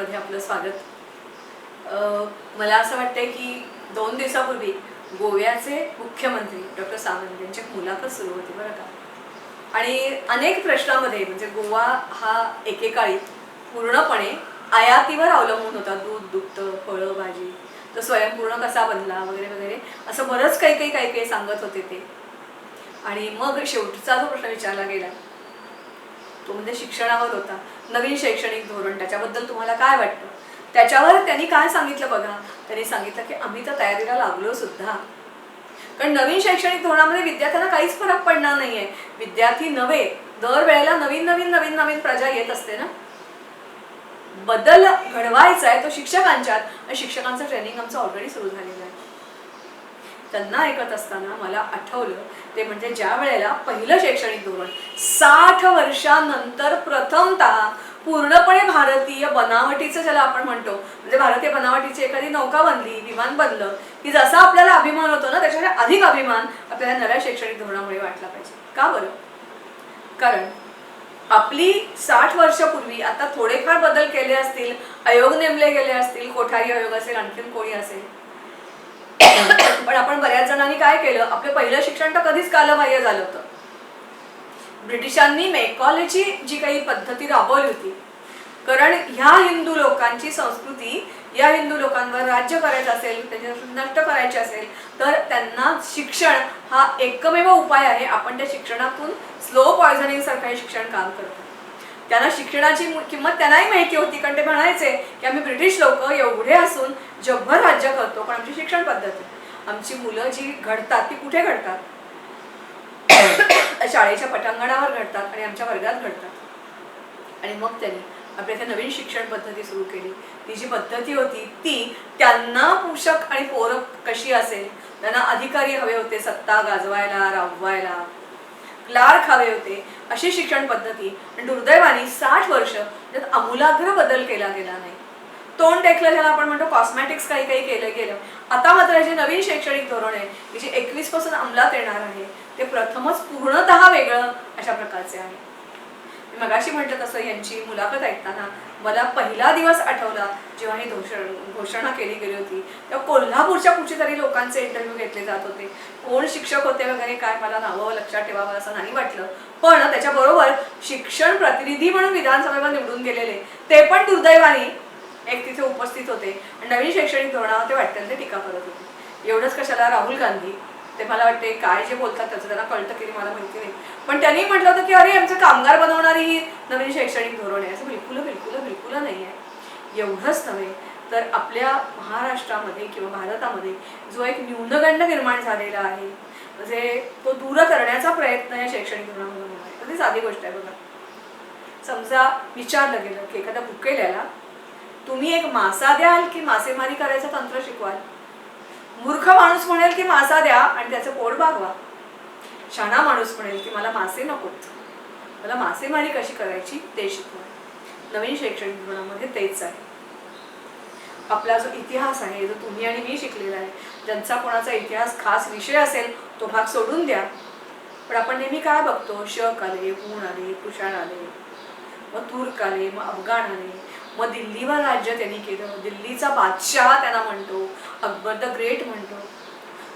मध्ये आपलं स्वागत. मला असं वाटतंय की 2 दिवसापूर्वी गोव्याचे मुख्यमंत्री डॉक्टर सावंत यांची मुलाखत सुरू होती बरं का. आणि अनेक प्रश्नामध्ये म्हणजे गोवा हा एकेकाळी पूर्णपणे आयातीवर अवलंबून होता. दूध, दुग्ध, फळं, भाजी, तर स्वयंपूर्ण कसा बनला वगैरे वगैरे असं बरंच काही सांगत होते ते. आणि मग शेवटचा जो प्रश्न विचारला गेला तो म्हणजे शिक्षणावर होता. नवीन शैक्षणिक धोरण त्याच्याबद्दल तुम्हाला काय वाटतं? त्याच्यावर त्यांनी काय सांगितलं बघा. त्यांनी सांगितलं की आम्ही तर तयारीला लागलो सुद्धा, कारण नवीन शैक्षणिक धोरणामध्ये विद्यार्थ्यांना काहीच फरक पडणार नाहीये. विद्यार्थी नव्हे, दरवेळेला नवीन नवीन नवीन नवीन प्रजा येत असते ना. बदल घडवायचा आहे तो शिक्षकांच्यात, आणि शिक्षकांचं ट्रेनिंग आमचं ऑलरेडी सुरू झालेलं आहे. त्यांना ऐकत असताना मला आठवलं ते म्हणजे ज्या वेळेला पहिलं शैक्षणिक धोरण 60 वर्षांनंतर प्रथमतः पूर्णपणे भारतीय बनावटीचं ज्याला आपण म्हणतो, म्हणजे भारतीय बनावटीची एखादी नौका बनली, विमान बनलं की जसा आपल्याला अभिमान होतो ना त्याच्यापेक्षा अधिक अभिमान आपल्याला नव्या शैक्षणिक धोरणामुळे वाटला पाहिजे. का बरं? कारण आपली 60 वर्षापूर्वी आता थोडेफार बदल केले असतील, आयोग नेमले गेले असतील, कोठारी आयोग असेल, आणखीन कोणी असेल, पण आपण बऱ्याच जणांनी काय केलं, आपलं पहिलं शिक्षण तर कधीच कालबाह्य झालं होतं. ब्रिटिशांनी मेकॉलेची जी काही पद्धती राबवली होती, कारण ह्या हिंदू लोकांची संस्कृती या हिंदू लोकांवर राज्य करायचं असेल, त्याच्या नष्ट करायचे असेल, तर त्यांना शिक्षण हा एकमेव उपाय आहे. आपण त्या शिक्षणातून स्लो पॉयझनिंग सारखं हे शिक्षण काम करतो. त्यांना शिक्षणाची किंमत त्यांनाही माहिती होती, कारण ते म्हणायचे की आम्ही ब्रिटिश लोक एवढे असून जगभर राज्य करतो, पण आमची शिक्षण पद्धती, आमची मुलं जी घडतात ती कुठे घडतात? शाळेच्या पटांगणावर घडतात आणि आमच्या वर्गात घडतात. आणि मग त्यांनी आपल्या त्या नवीन शिक्षण पद्धती सुरू केली. ती जी पद्धती होती ती त्यांना पोषक आणि पूरक कशी असेल, त्यांना अधिकारी हवे होते सत्ता गाजवायला, राबवायला, क्लार्क हवे होते, अशी शिक्षण पद्धती. आणि दुर्दैवाने 60 वर्ष त्यात आमूलाग्र बदल केला गेला नाही. तोंड टेकलं ज्याला आपण म्हणतो, कॉस्मॅटिक्स काही केलं गेलं. आता मात्र जे नवीन शैक्षणिक धोरण आहे जे 21 पासून अंमलात येणार आहे ते प्रथमच पूर्णतः वेगळं अशा प्रकारचे आहे. मगाशी म्हटलं तसं यांची मुलाखत ऐकताना मला पहिला दिवस आठवला जेव्हा ही घोषणा केली गेली होती. तेव्हा कोल्हापूरच्या कुठेतरी लोकांचे इंटरव्ह्यू घेतले जात होते. कोण शिक्षक होते वगैरे काय मला नावं लक्षात ठेवावं असं नाही वाटलं, पण त्याच्याबरोबर शिक्षण प्रतिनिधी म्हणून विधानसभेवर निवडून गेलेले ते पण दुर्दैवाने एक तिथे उपस्थित होते आणि नवीन शैक्षणिक धोरणावर ते वाटेल ते टीका करत होते. एवढंच कशाला, राहुल गांधी ते मला वाटते काय जे बोलतात त्याचं त्यांना कळतं की मला माहिती नाही, पण त्यांनी म्हटलं होतं की अरे आमचं कामगार बनवणारी ही नवीन शैक्षणिक धोरण आहे. असं बिलकुल नाही आहे. एवढंच नव्हे तर आपल्या महाराष्ट्रामध्ये किंवा भारतामध्ये जो एक न्यूनगंड निर्माण झालेला आहे, म्हणजे तो दूर करण्याचा प्रयत्न या शैक्षणिक धोरणामधून होणार आहे. तर ती साधी गोष्ट आहे बघा. समजा विचारलं गेलं की एखाद्या भुकेल्याला तुम्ही एक मासा द्याल की मासेमारी करायचं तंत्र शिकवाल? मूर्ख माणूस म्हणेल की मासा द्या आणि त्याचं पोट भागवा. शहाणा माणूस म्हणेल की मला मासे नकोत, मला मासेमारी कशी करायची ते शिकवा. नवीन शैक्षणिक धोरणामध्ये तेच आहे. आपला जो इतिहास आहे, जो तुम्ही आणि मी शिकलेला आहे, ज्यांचा कोणाचा इतिहास खास विषय असेल तो भाग सोडून द्या. पण आपण नेहमी काय बघतो, शक आले, हूण आले, कुशाण आले, मग तुर्क आले, मग अफगाण आले, मग दिल्लीवर राज्य त्यांनी केलं, दिल्लीचा बादशाह त्यांना म्हणतो, अकबर द ग्रेट म्हणतो.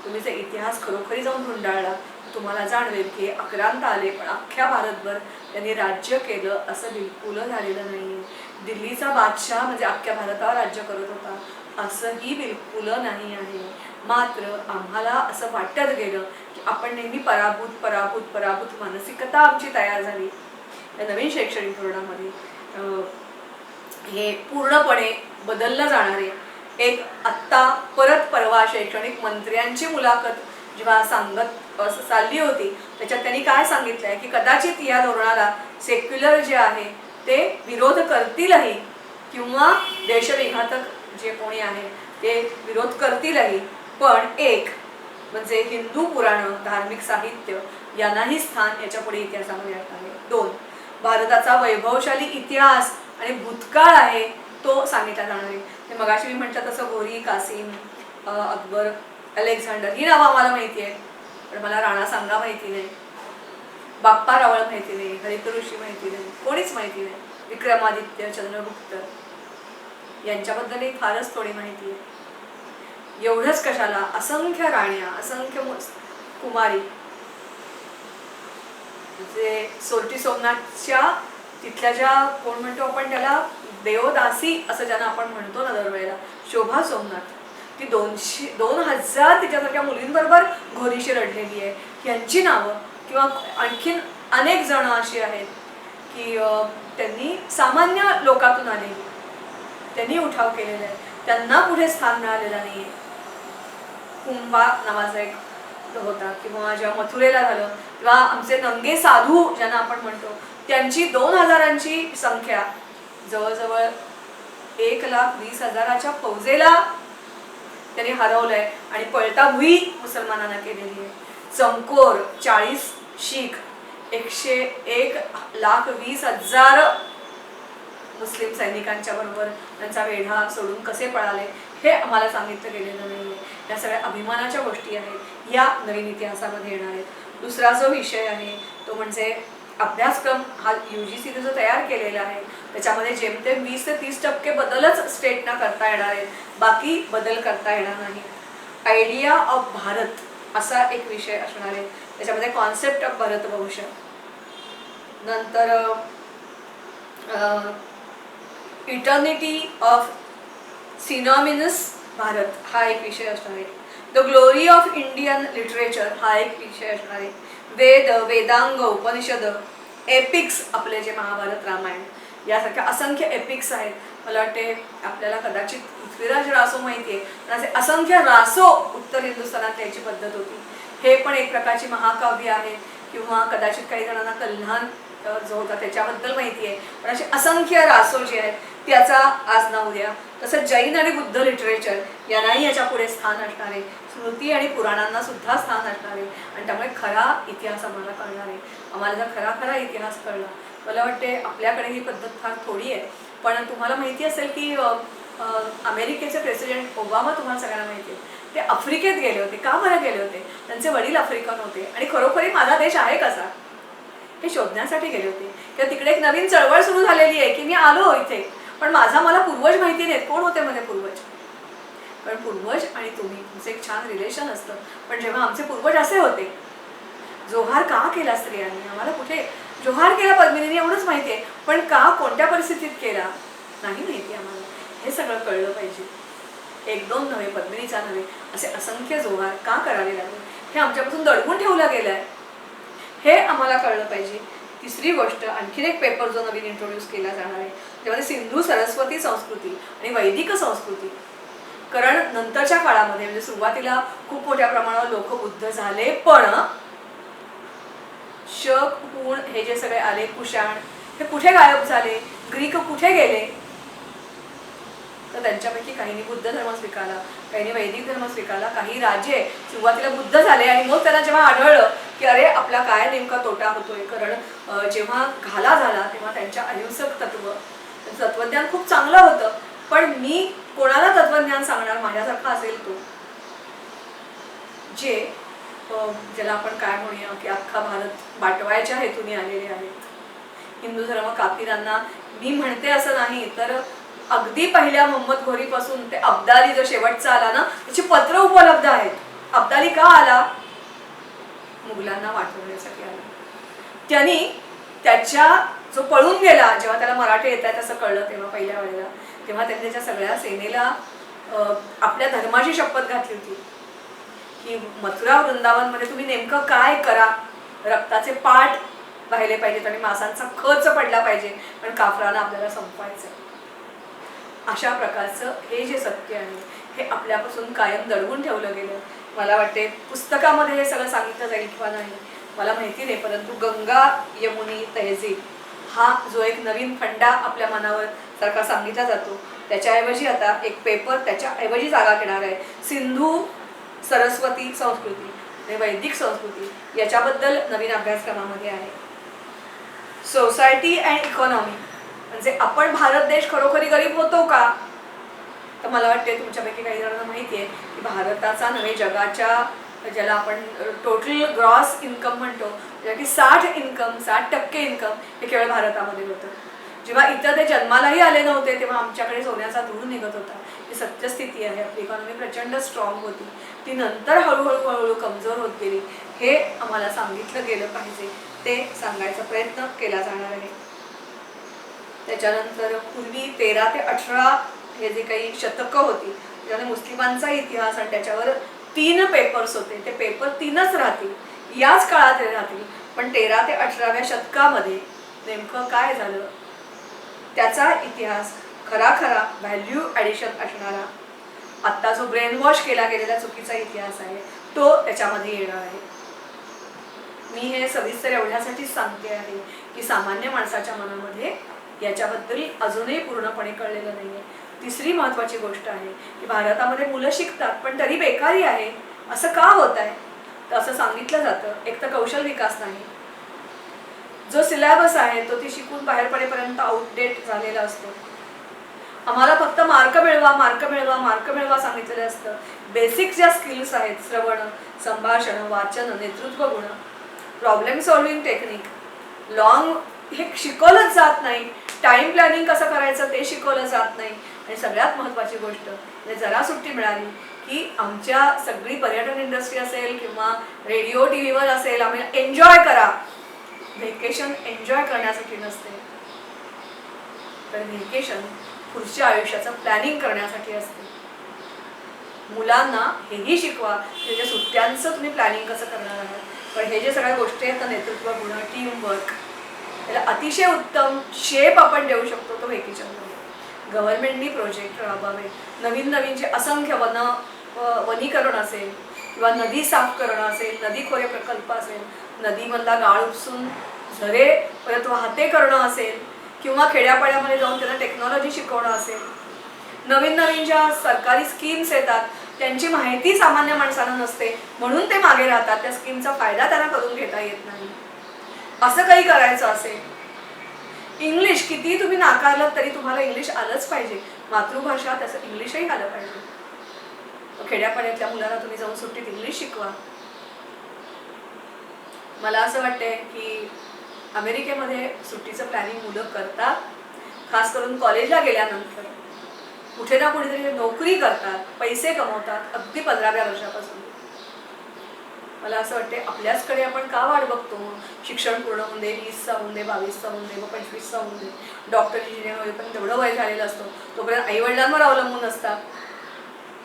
तुम्ही जर इतिहास खरोखरी जाऊन धुंडाळला तुम्हाला जाणवेल की आक्रांत आले पण अख्ख्या भारतभर त्यांनी राज्य केलं असं बिलकुल झालेलं नाहीये. दिल्लीचा बादशाह म्हणजे अख्ख्या भारतावर राज्य करत होता असंही बिलकुल नाही आहे. मात्र आम्हाला असं वाटत गेलं की आपण नेहमी पराभूत मानसिकता आमची तयार झाली. या नवीन शैक्षणिक धोरणामध्ये हे पूर्णपणे बदललं जाणारे एक आत्ता परवा शैक्षणिक मंत्र्यांची मुलाखत जेव्हा सांगत चालली होती त्याच्यात त्यांनी काय सांगितलंय की कदाचित या धोरणाला सेक्युलर जे आहे ते विरोध करतीलही किंवा देशविघातक जे कोणी आहे ते विरोध करतीलही, पण एक म्हणजे हिंदू पुराण, धार्मिक साहित्य यांनाही स्थान याच्या पुढे इतिहासामध्ये आहे. 2, भारताचा वैभवशाली इतिहास आणि भूतकाळ आहे तो सांगितला जाणार आहे. ते मगाशी मी म्हटलं तसं घोरी, कासिम, अकबर, अलेक्झांडर ही नावं आम्हाला माहिती आहे, पण मला राणा सांगा माहिती नाही, बाप्पा रावळ माहिती नाही, हरित ऋषी माहिती नाही, कोणीच माहिती नाही, विक्रमादित्य, चंद्रगुप्त. यांच्याबद्दलही फारच थोडी माहिती आहे. एवढंच कशाला, असंख्य राण्या, असंख्य कुमारी जे सोरटी सोमनाथच्या तिथल्या ज्या कोण म्हणतो आपण त्याला देवदासी असं ज्यांना आपण म्हणतो ना दरवेळेला, शोभा सोमनाथ, ती 2000 तिच्यासारख्या मुलींबरोबर घोरीशी रडलेली आहे. यांची नावं किंवा आणखीन अनेक जण अशी आहेत की त्यांनी सामान्य लोकातून आलेली, त्यांनी उठाव केलेला आहे, त्यांना पुढे स्थान मिळालेलं नाहीये. कुंभा नावाचा एक होता, किंवा जेव्हा मथुरेला झालं तेव्हा आमचे नंगे साधू ज्यांना आपण म्हणतो त्यांची 2000ची संख्या जवळजवळ 1,20,000च्या फौजेला त्यांनी हरवलंय आणि पळता भुई मुसलमानांना केलेली आहे. चमकोर 40 शीख, 1,20,000 मुस्लिम सैनिकांच्या बरोबर त्यांचा वेढा सोडून कसे पळाले हे आम्हाला सांगितलं गेलेलं नाहीये. या सगळ्या अभिमानाच्या गोष्टी आहेत, या नवीन इतिहासामध्ये येणार आहेत. दुसरा जो विषय आहे तो म्हणजे अभ्यासक्रम हा UGCने जो तयार केलेला आहे त्याच्यामध्ये जेमतेम 20 ते 30% बदलच स्टेटना करता येणार आहेत, बाकी बदल करता येणार नाही. आयडिया ऑफ भारत असा एक विषय असणार आहे, त्याच्यामध्ये कॉन्सेप्ट ऑफ भारतवंश, नंतर इटर्निटी ऑफ सिनॉमिनस भारत हा एक विषय असणार आहे. The glory of Indian literature हा एक विषय असणार आहे. वेद, वेदांग, उपनिषद, एपिक्स, आपले जे महाभारत रामायण यासारख्या असंख्य एपिक्स आहेत. मला वाटते आपल्याला कदाचित पृथ्वीराज रासो माहिती आहे, पण असे असंख्य रासो उत्तर हिंदुस्थानात याची पद्धत होती. हे पण एक प्रकारची महाकाव्य आहे, किंवा कदाचित काही जणांना कल्हान जो होता त्याच्याबद्दल माहिती आहे, पण असे असंख्य रासो जे आहेत त्याचा आज ना उद्या. तसंच जैन आणि बुद्ध लिटरेचर यांनाही याच्या पुढे स्थान असणार आहे, स्मृती आणि पुराणांना सुद्धा स्थान असणार आहे, आणि त्यामुळे खरा इतिहास आम्हाला कळणार आहे. आम्हाला जर खरा इतिहास कळला, मला वाटते आपल्याकडे ही पद्धत फार थोडी आहे. पण तुम्हाला माहिती असेल की अमेरिकेचे प्रेसिडेंट ओबामा, तुम्हाला सगळ्यांना माहिती आहे, ते आफ्रिकेत गेले होते. का बरं गेले होते? त्यांचे वडील आफ्रिकन होते आणि खरोखरी माझा देश आहे कसा हे शोधण्यासाठी गेले होते. किंवा तिकडे एक नवीन चळवळ सुरू झालेली आहे की मी आलो इथे, पण मला पूर्वज माहिती नाहीत. कोण होते माझे पूर्वज? पण पूर्वज आणि तुमचं एक छान रिलेशन असतं. पण जेव्हा आमचे पूर्वज असे होते, जोहार का केला स्त्रियांनी, आम्हाला कुठे जोहार केला पद्मिनीने एवढंच माहिती आहे, पण का, कोणत्या परिस्थितीत केला नाही माहिती आम्हाला. हे सगळं कळलं पाहिजे. 1-2 नव्हे, पद्मिनीचा नव्हे, असे असंख्य जोहार का करावे लागले हे आमच्यापासून दडवून ठेवलं गेलं आहे, हे आम्हाला कळलं पाहिजे. तिसरी गोष्ट, आणखीन एक पेपर जो नवीन इंट्रोड्यूस केला जाणार आहे त्यामध्ये सिंधू सरस्वती संस्कृती आणि वैदिक संस्कृती. कारण नंतरच्या काळामध्ये म्हणजे सुरुवातीला खूप मोठ्या प्रमाणावर लोक बुद्ध झाले, पण शक, हुण हे जे सगळे आले, कुशाण, हे कुठे गायब झाले, ग्रीक कुठे गेले? तर त्यांच्यापैकी काहींनी बुद्ध धर्म स्वीकारला, काहींनी वैदिक धर्म स्वीकारला. काही राजे सुरुवातीला बुद्ध झाले आणि मग त्यांना जेव्हा आढळलं की अरे आपला काय नेमका तोटा होतोय, कारण जेव्हा घाला झाला तेव्हा त्यांच्या अहिंसक तत्वज्ञान खूप चांगलं होतं, पण मी कोणाला तत्वज्ञान सांगणार, माझ्यासारखा असेल तो, जे ज्याला आपण काय म्हणूया की अख्खा भारत बाटवायच्या हेतूने आलेले आहेत. हिंदू धर्म काफिरांना, मी म्हणते असं नाही तर अगदी पहिल्या मोहम्मद घोरीपासून ते अब्दाली जो शेवटचा आला ना, त्याची पत्र उपलब्ध आहेत. अब्दाली का आला? मुघलांना वाटवण्यासाठी आला. त्यांनी त्याच्या जो पळून गेला, जेव्हा त्याला मराठी येत आहेत असं कळलं तेव्हा पहिल्या वेळेला, तेव्हा त्यांनी त्याच्या सगळ्या सेनेला आपल्या धर्माची शपथ घातली होती की मथुरा वृंदावनमध्ये तुम्ही नेमकं काय करा, रक्ताचे पाठ वाहिले पाहिजेत आणि मांसांचा खच पडला पाहिजे, पण काफरांना आपल्याला संपवायचं. अशा प्रकारचं हे जे सत्य आहे हे आपल्यापासून कायम दडवून ठेवलं गेलं. मला वाटते पुस्तकामध्ये हे सगळं सांगितलं जाईल किंवा नाही मला माहिती नाही, परंतु गंगा यमुनी तहजीब हा जो एक नवीन फंडा आपल्या मनावर सारखा सांगितला जातो, त्याच्याऐवजी आता एक पेपर त्याच्याऐवजी जागा घेणार आहे. सिंधू सरस्वती संस्कृती आणि वैदिक संस्कृती याच्याबद्दल नवीन अभ्यासक्रमामध्ये आहे. सोसायटी अँड इकॉनॉमी म्हणजे आपण भारत देश खरोखरी गरीब होतो का? तर मला वाटते तुमच्यापैकी काही जणांना माहिती आहे की भारताचा नव्हे जगाच्या ज्याला आपण टोटल ग्रॉस इन्कम म्हणतो, म्हणजे की 60% इन्कम हे केवळ भारतामध्ये होतं. जेव्हा इतर ते जन्मालाही आले नव्हते तेव्हा आमच्याकडे सोन्याचा धूळ निघत होता. ही सत्यस्थिती आहे. आपली इकॉनॉमी प्रचंड स्ट्रॉंग होती, ती नंतर हळूहळू कमजोर होत गेली. हे आम्हाला सांगितलं गेलं पाहिजे, ते सांगायचा प्रयत्न केला जाणार आहे. त्याच्यानंतर पूर्वी 13 ते 18 हे जे काही शतकं होती त्याच्यामध्ये मुस्लिमांचा इतिहास आणि त्याच्यावर 3 पेपर्स होते. ते पेपर 3च राहतील, याच काळात राहतील. पण 13 ते 18व्या शतकामध्ये नेमकं काय झालं त्याचा इतिहास खरा व्हॅल्यू ॲडिशन असणारा, आत्ता जो ब्रेन वॉश केला गेलेला चुकीचा इतिहास आहे तो त्याच्यामध्ये येणार आहे. मी हे सविस्तर एवढ्यासाठीच सांगते आहे की सामान्य माणसाच्या मनामध्ये याच्याबद्दल अजूनही पूर्णपणे कळलेलं नाही आहे. तिसरी महत्त्वाची गोष्ट आहे की भारतामध्ये मुलं शिकतात पण तरी बेकारी आहे. असं का होत आहे? तर असं सांगितलं जातं, एक तर कौशल विकास नाही, जो सिलेबस आहे तो ती शिकून बाहेर पडेपर्यंत आउटडेट झालेला असतो. आम्हाला फक्त मार्क मिळवा सांगितलेलं असतं. बेसिक ज्या स्किल्स आहेत, श्रवण, संभाषण, वाचन, नेतृत्व गुण, प्रॉब्लेम सॉल्व्हिंग टेक्निक, लॉंग हे शिकवलंच जात नाही. टाइम प्लॅनिंग कसं करायचं ते शिकवलं जात नाही. आणि सगळ्यात महत्त्वाची गोष्ट म्हणजे जरा सुट्टी मिळाली की आमच्या सगळी पर्यटन इंडस्ट्री असेल किंवा रेडिओ TV वर असेल, आम्ही एन्जॉय करा. व्हेकेशन एन्जॉय करण्यासाठी नसते, तर व्हेकेशन पुढच्या आयुष्याचं प्लॅनिंग करण्यासाठी असते. मुलांना हेही शिकवा त्याच्या सुट्ट्यांचं तुम्ही प्लॅनिंग कसं करणार आहात. पण हे जे सगळ्या गोष्टी आहेत, नेतृत्व गुण, टीमवर्क, त्याला अतिशय उत्तम शेप आपण देऊ शकतो तो व्हेकेशनमध्ये. गव्हर्नमेंटनी प्रोजेक्ट राबवावे. नवीन जे असंख्य वनीकरण असेल किंवा नदी साफ करणं असेल, नदी खोरे प्रकल्प असेल, नदीमधला गाळ उपसून झरे परत वाहते करणं असेल किंवा खेड्यापाड्यामध्ये जाऊन त्यांना टेक्नॉलॉजी शिकवणं असेल, नवीन ज्या सरकारी स्कीम्स येतात त्यांची माहिती सामान्य माणसाला नसते म्हणून ते मागे राहतात. त्या स्कीमचा फायदा त्यांना करून घेता येत नाही. असं काही करायचं असेल, इंग्लिश किती तुम्ही नाकारलं तरी तुम्हाला इंग्लिश आलंच पाहिजे. मातृभाषा त्याचं इंग्लिशही आलं पाहिजे. खेड्यापाड्यातल्या मुलांना तुम्ही जाऊन सुट्टीत इंग्लिश शिकवा. मला असं वाटतंय की अमेरिकेमध्ये सुट्टीचं प्लॅनिंग मुलं करतात, खास करून कॉलेजला गेल्यानंतर कुठे ना कुठेतरी नोकरी करतात, पैसे कमवतात अगदी 15व्या वर्षापासून. मला असं वाटते आपल्याचकडे आपण का वाट बघतो? शिक्षण पूर्ण होऊन दे, 20चा होऊन दे, 22चा होऊन दे, 25चा होऊन दे, डॉक्टर इंजिनियर होईपर्यंत तेवढं वय झालेलं असतं, तोपर्यंत आईवडिलांवर अवलंबून असतात.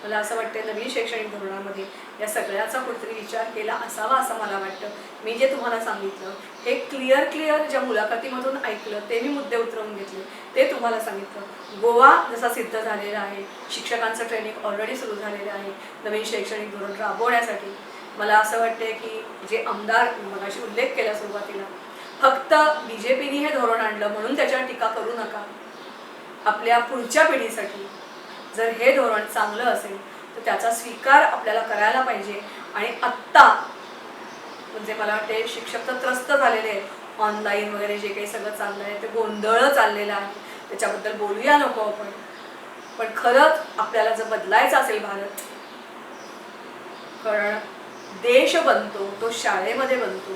मला असं वाटतं नवीन शैक्षणिक धोरणामध्ये या सगळ्याचा कुठेतरी विचार केला असावा असं मला वाटतं. मी जे तुम्हाला सांगितलं हे क्लिअर ज्या मुलाखतीमधून ऐकलं ते मी मुद्दे उतरवून घेतले, ते तुम्हाला सांगितलं. गोवा जसा सिद्ध झालेला आहे, शिक्षकांचं ट्रेनिंग ऑलरेडी सुरू झालेलं आहे नवीन शैक्षणिक धोरण राबवण्यासाठी. मला असं वाटतंय की जे आमदार मगाशी उल्लेख केला सुरुवातीला, फक्त BJPने हे धोरण आणलं म्हणून त्याच्यावर टीका करू नका. आपल्या पुढच्या पिढीसाठी जर हे धोरण चांगलं असेल तर त्याचा स्वीकार आपल्याला करायला पाहिजे. आणि आत्ता म्हणजे मला वाटते शिक्षक तर त्रस्त झालेले आहेत, ऑनलाईन वगैरे जे काही सगळं चाललं आहे ते गोंधळ चाललेलं आहे, त्याच्याबद्दल बोलूया नको आपण. पण खरंच आपल्याला जर बदलायचं असेल भारत, कारण देश बनतो तो शाळेमध्ये बनतो,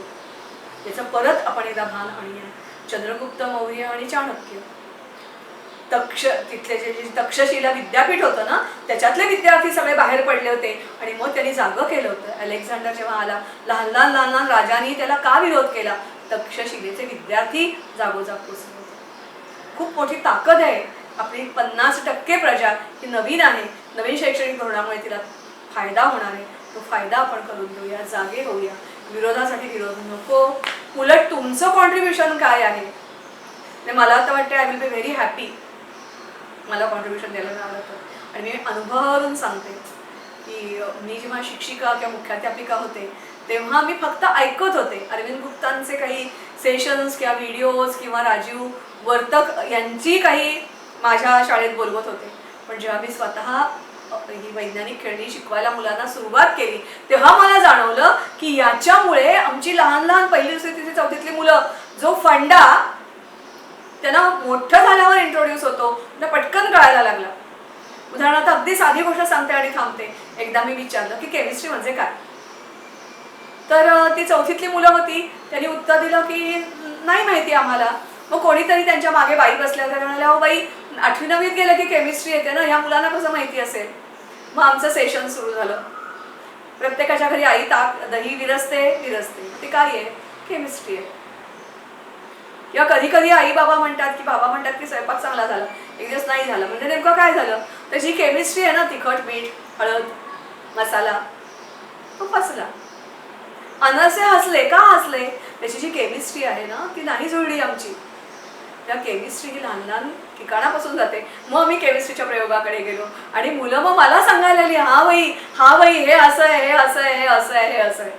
याचं परत आपण एकदा भान आणूया. चंद्रगुप्त मौर्य आणि चाणक्य, तिथले जे तक्षशिला विद्यापीठ होतं ना त्याच्यातले विद्यार्थी सगळे बाहेर पडले होते आणि मग त्यांनी जागं केलं होतं. अलेक्झांडर जेव्हा आला, लहान राजांनी त्याला का विरोध केला? तक्षशिलेचे विद्यार्थी जागोजाग पोचले होते. खूप मोठी ताकद आहे आपली. 50% प्रजा ही नवीन आहे, नवीन शैक्षणिक धोरणामुळे तिला फायदा होणार आहे. तो फायदा आपण करून देऊया, जागे होऊया. विरोधासाठी विरोध नको. उलट तुमचं कॉन्ट्रीब्युशन काय आहे मला तर वाटतं I will be very happy मला कॉन्ट्रीब्युशन द्यायला मिळालं तर. आणि मी अनुभवावरून सांगते की मी जेव्हा शिक्षिका किंवा मुख्याध्यापिका होते तेव्हा मी फक्त ऐकत होते. अरविंद गुप्तांचे काही सेशन्स किंवा व्हिडिओज किंवा राजीव वर्तक यांची काही माझ्या शाळेत बोलवत होते. पण जेव्हा मी स्वतः ही वैज्ञानिक खेळणी शिकवायला मुलांना सुरुवात केली तेव्हा मला जाणवलं की याच्यामुळे आमची लहान पहिली दुसरी तिसरी चौथीतली मुलं जो फंडा त्यांना मोठं झाल्यावर इंट्रोड्यूस होतो पटकन कळायला लागला. उदाहरणार्थ अगदी साधी गोष्ट सांगते आणि थांबते. एकदा मी विचारलं की केमिस्ट्री म्हणजे काय, तर ती चौथीतली मुलं होती, त्यांनी उत्तर दिलं की नाही माहिती आम्हाला. मग कोणीतरी त्यांच्या मागे बाई बसल्या होत्या, म्हणाल्या हो बाई 8वी-9वीत गेलं की केमिस्ट्री येते ना, ह्या मुलांना कसं माहिती असेल. मग आमचं सेशन सुरू झालं. प्रत्येकाच्या घरी आई ताक दही विरसते, ते काय आहे, केमिस्ट्री आहे. किंवा कधी कधी आई बाबा म्हणतात की स्वयंपाक चांगला झाला, एक दिवस नाही झाला, म्हणजे नेमकं काय झालं, त्याची केमिस्ट्री आहे ना, तिखट मीठ हळद मसाला तो फसला. अनसे हसले, का हसले, त्याची जी केमिस्ट्री आहे ना ती नाही जुळली आमची. त्या केमिस्ट्री ही लहान लहान ठिकाणापासून जाते. मग मी केमिस्ट्रीच्या प्रयोगाकडे गेलो आणि मुलं मग मला सांगायला लागली, हा बाई हे असं आहे, हे असं आहे, हे असं आहे, हे असं आहे.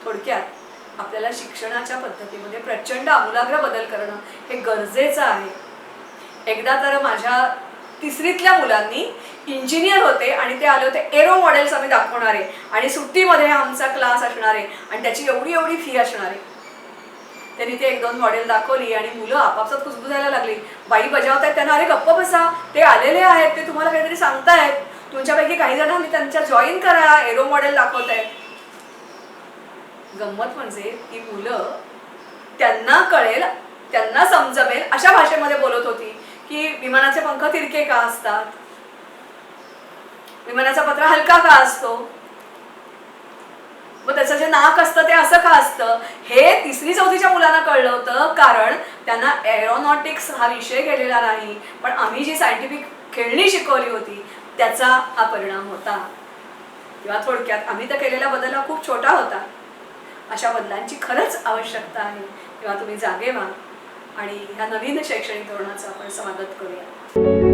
थोडक्यात आपल्याला शिक्षणाच्या पद्धतीमध्ये प्रचंड आमूलाग्र बदल करणं हे गरजेचं आहे. एकदा तर माझ्या 3रीतल्या मुलांनी इंजिनियर होते आणि ते आले होते, एरो मॉडेल्स आम्ही दाखवणार आहे आणि सुट्टीमध्ये आमचा क्लास असणार आहे आणि त्याची एवढी एवढी फी असणार आहे. त्यांनी ते 1-2 मॉडेल दाखवली आणि मुलं आपापसात कुजबुजायला लागली. बाई बजावतायत त्यांना, अरे गप्प बसा, ते आलेले आहेत, ते तुम्हाला काहीतरी सांगतायत, तुमच्यापैकी काही जणांनी त्यांच्या जॉईन करा, एरो मॉडेल दाखवतायत. गंमत म्हणजे ती मुलं त्यांना कळेल, त्यांना समजवेल अशा भाषेमध्ये बोलत होती की विमानाचे पंख तिरके का असतात, विमानाचा पत्रा हलका का असतो, मग त्याचं जे नाक असतं ते असं का असतं. हे 3री-4थीच्या मुलांना कळलं होतं, कारण त्यांना एरोनॉटिक्स हा विषय गेलेला नाही, पण आम्ही जी सायंटिफिक खेळणी शिकवली होती त्याचा हा परिणाम होता. किंवा थोडक्यात आम्ही तर केलेला बदल हा खूप छोटा होता. अशा बदलांची खरंच आवश्यकता आहे. तेव्हा तुम्ही जागे व्हा आणि ह्या नवीन शैक्षणिक धोरणाचं आपण स्वागत करूया.